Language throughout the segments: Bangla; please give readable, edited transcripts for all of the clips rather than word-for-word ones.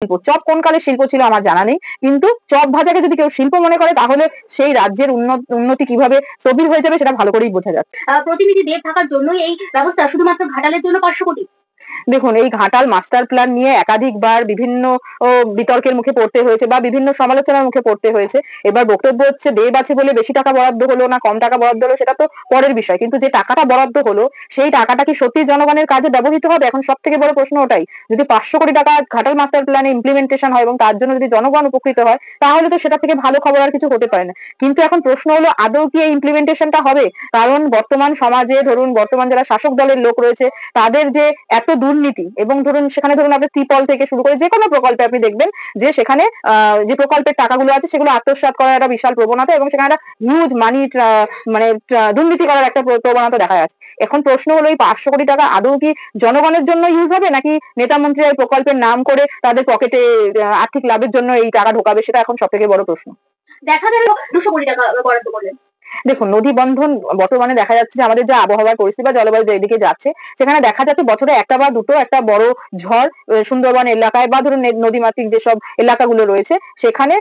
শিল্প। চপ কোন কালের শিল্প ছিল আমার জানা নেই, কিন্তু চপ ভাজাকে যদি কেউ শিল্প মনে করে তাহলে সেই রাজ্যের উন্নতি কিভাবে স্থবির হয়ে যাবে সেটা ভালো করেই বোঝা যাচ্ছে। প্রতিনিধি দেব থাকার জন্যই এই ব্যবস্থা শুধুমাত্র ঘাটালের জন্য 500 কোটি। দেখুন, এই ঘাটাল মাস্টার প্ল্যান নিয়ে একাধিকবার বিভিন্ন বিতর্কের মুখে পড়তে হয়েছে বা বিভিন্ন সমালোচনার মুখে পড়তে হয়েছে। এবার বক্তব্য হচ্ছে দেব আছে বলে বেশি টাকা বরাদ্দ হলো না কম টাকা বরাদ্দ হলো সেটা তো পরের বিষয়, কিন্তু যে টাকাটা বরাদ্দ হলো সেই টাকাটা কি সত্যি জনগণের কাজে ব্যবহৃত হবে? এখন সব থেকে বড় প্রশ্ন ওটাই। যদি 500 কোটি টাকা ঘাটাল মাস্টার প্ল্যানে ইমপ্লিমেন্টেশন হয় এবং তার জন্য যদি জনগণ উপকৃত হয় তাহলে তো সেটা থেকে ভালো খবর আর কিছু হতে পারে না। কিন্তু এখন প্রশ্ন হলো আদৌ কি এই ইমপ্লিমেন্টেশনটা হবে? কারণ বর্তমান সমাজে ধরুন বর্তমান যারা শাসক দলের লোক রয়েছে তাদের যে এত দুর্নীতি এবং ধরুন সেখানে ধরুন আপনি ত্রিপল থেকে শুরু করে যেকোনো প্রকল্পে আপনি দেখবেন যে সেখানে যে প্রকল্পের টাকাগুলো আছে সেগুলো আত্মসাৎ করার একটা বিশাল প্রবণতা এবং সেখানে একটা হিউজ মানি মানে দুর্নীতি করার একটা প্রবণতা দেখা যাচ্ছে। এখন প্রশ্ন হলো এই 500 কোটি টাকা আদৌ কি জনগণের জন্য ইউজ হবে নাকি নেতা মন্ত্রীরা এই প্রকল্পের নাম করে তাদের পকেটে আর্থিক লাভের জন্য এই টাকা ঢোকাবে, সেটা এখন সব থেকে বড় প্রশ্ন। দেখা গেল 200 কোটি টাকা বরাদ্দ করলেন। দেখুন, নদী বন্ধন বর্তমানে দেখা যাচ্ছে যে আমাদের যে আবহাওয়ার পরিস্থিতি বা জলবায়ু যেদিকে যাচ্ছে সেখানে দেখা যাচ্ছে বছরে একটা বা দুটো একটা বড় ঝড় সুন্দরবন এলাকায় বা ধরুন নদীমাতৃক যেসব এলাকাগুলো রয়েছে সেখানে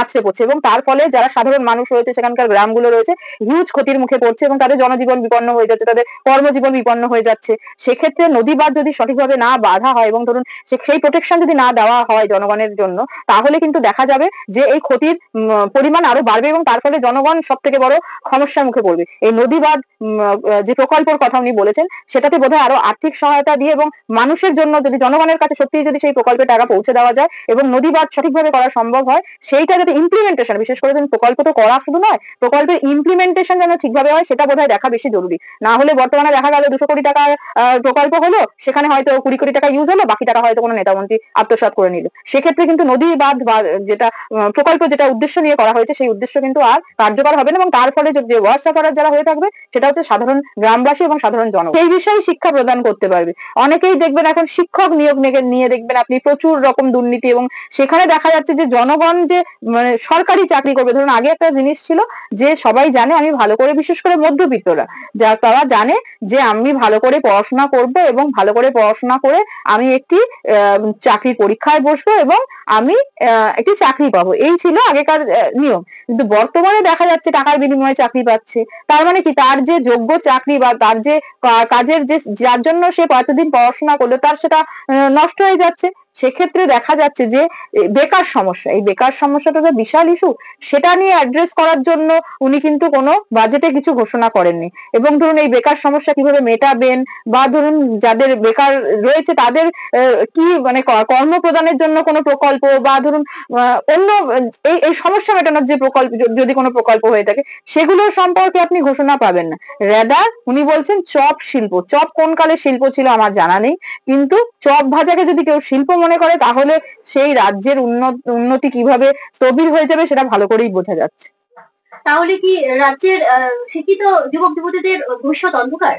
আছড়ে পড়ছে এবং তার ফলে যারা সাধারণ মানুষ রয়েছে সেখানকার গ্রামগুলো রয়েছে হিউজ ক্ষতির মুখে পড়ছে এবং তাদের জনজীবন বিপন্ন হয়ে যাচ্ছে, তাদের কর্মজীবন বিপন্ন হয়ে যাচ্ছে। সেক্ষেত্রে নদী বাঁধ যদি সঠিকভাবে না বাঁধা হয় এবং ধরুন সেই প্রোটেকশন যদি না দেওয়া হয় জনগণের জন্য তাহলে কিন্তু দেখা যাবে যে এই ক্ষতির পরিমাণ আরো বাড়বে এবং তার ফলে জনগণ সব থেকে বড় সমস্যার মুখে পড়বে। এই নদী বাঁধ যে প্রকল্পের কথা উনি বলেছেন সেটাতে বোধহয় আরো আর্থিক সহায়তা দিয়ে এবং মানুষের জন্য যদি জনগণের কাছে সত্যিই যদি সেই প্রকল্পের টাকা পৌঁছে দেওয়া যায় এবং নদী বাঁধ সঠিকভাবে করা সম্ভব হয় সেইটা যাতে ইমপ্লিমেন্টেশন, বিশেষ করে প্রকল্প তো করা শুধু নয়, প্রকল্পের ইমপ্লিমেন্টেশন যেন ঠিকভাবে হয় সেটা বোধহয় দেখা বেশি জরুরি। না হলে বর্তমানে দেখা গেল 200 কোটি টাকার প্রকল্প হলো, সেখানে হয়তো 20 কোটি টাকা ইউজ হলো, বাকি টাকা হয়তো কোনো নেতামন্ত্রী আত্মসাৎ করে নিল। সেক্ষেত্রে কিন্তু নদী বাঁধ বা যেটা প্রকল্প যেটা উদ্দেশ্য নিয়ে করা হয়েছে সেই উদ্দেশ্য কিন্তু আর কার্যকর হবে না এবং তার ফলে যে ওয়ার্ড সাফারার যারা হয়ে থাকবে সেটা হচ্ছে সাধারণ গ্রামবাসী এবং সাধারণ জনগণ। সেই বিষয়ে শিক্ষা প্রদান করতে পারবে। অনেকেই দেখবেন এখন শিক্ষক নিয়োগ নিয়ে দেখবেন আপনি প্রচুর রকম দুর্নীতি এবং সেখানে দেখা যাচ্ছে যে জনগণ যে মানে সরকারি চাকরি করবে, ধরুন আগে একটা জিনিস ছিল যে সবাই জানে আমি ভালো করে, বিশেষ করে মধ্যবিত্তরা যা তারা জানে যে আমি ভালো করে পড়াশোনা করব এবং ভালো করে পড়াশোনা করে আমি একটি চাকরির পরীক্ষায় বসবো এবং আমি একটি চাকরি পাবো, এই ছিল আগেকার নিয়ম। কিন্তু বর্তমানে দেখা যাচ্ছে টাকার বিনিময়ে চাকরি পাচ্ছে, তার মানে কি তার যে যোগ্য চাকরি বা তার যে কাজের যে যার জন্য সে এতদিন পড়াশোনা করলো তার সেটা নষ্ট হয়ে যাচ্ছে। সেক্ষেত্রে দেখা যাচ্ছে যে বেকার সমস্যা, এই বেকার সমস্যাটা তো বিশাল ইস্যু, সেটা নিয়ে অ্যাড্রেস করার জন্য উনি কিন্তু কোনো বাজেটে কিছু ঘোষণা করেননি এবং ধরুন এই বেকার সমস্যা কিভাবে মেটাবেন বা ধরুন যাদের বেকার রয়েছে তাদের কি মানে কর্ম প্রদানের জন্য কোনো প্রকল্প বা ধরুন অন্য এই সমস্যা মেটানোর যে প্রকল্প যদি কোনো প্রকল্প হয়ে থাকে সেগুলো সম্পর্কে আপনি ঘোষণা পাবেন না। রাদার উনি বলছেন চপ শিল্প। চপ কোন কালের শিল্প ছিল আমার জানা নেই, কিন্তু চপ ভাজাকে যদি কেউ শিল্প মনে করে তাহলে সেই রাজ্যের উন্নতি কিভাবে স্থবির হয়ে যাবে সেটা ভালো করেই বোঝা যাচ্ছে। তাহলে কি রাজ্যের শিক্ষিত যুবক যুবতীদের ভবিষ্যৎ অন্ধকার?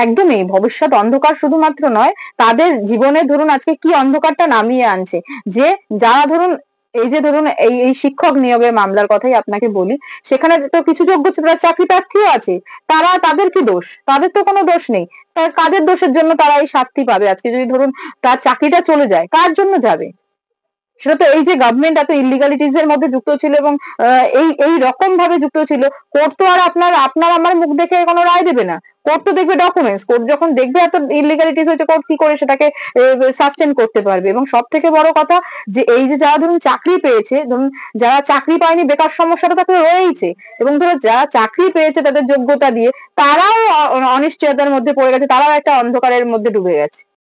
একদমই ভবিষ্যৎ অন্ধকার শুধুমাত্র নয়, তাদের জীবনে ধরুন আজকে কি অন্ধকারটা নামিয়ে আনছে যে যারা ধরুন এই যে ধরুন এই শিক্ষক নিয়োগের মামলার কথাই আপনাকে বলি, সেখানে তো কিছু যোগ্য চাকরি প্রার্থীও আছে, তাদের কি দোষ? তাদের তো কোনো দোষ নেই। কাদের দোষের জন্য তারা এই শাস্তি পাবে? আজকে যদি ধরুন তার চাকরিটা চলে যায় কার জন্য যাবে? সেটা তো এই যে গভর্নমেন্ট এত ইলিগালিটিস এর মধ্যে যুক্ত ছিল এবং এই রকম ভাবে যুক্ত ছিল, কোর্ট তো আর আপনার আমার মুখ দেখে কোনো রায় দেবে না। কোর্ট তো দেখবে ডকুমেন্টস, কোর্ট যখন দেখবে এত ইলিগালিটিস হয়েছে কোর্ট কি করে সেটাকে সাস্টেন করতে পারবে। এবং সব থেকে বড় কথা যে এই যে যারা ধরুন চাকরি পেয়েছে, ধরুন যারা চাকরি পায়নি বেকার সমস্যাটা তাকে রয়েইছে এবং ধরো যারা চাকরি পেয়েছে তাদের যোগ্যতা দিয়ে তারাও অনিশ্চয়তার মধ্যে পড়ে গেছে, তারাও একটা অন্ধকারের মধ্যে ডুবে গেছে।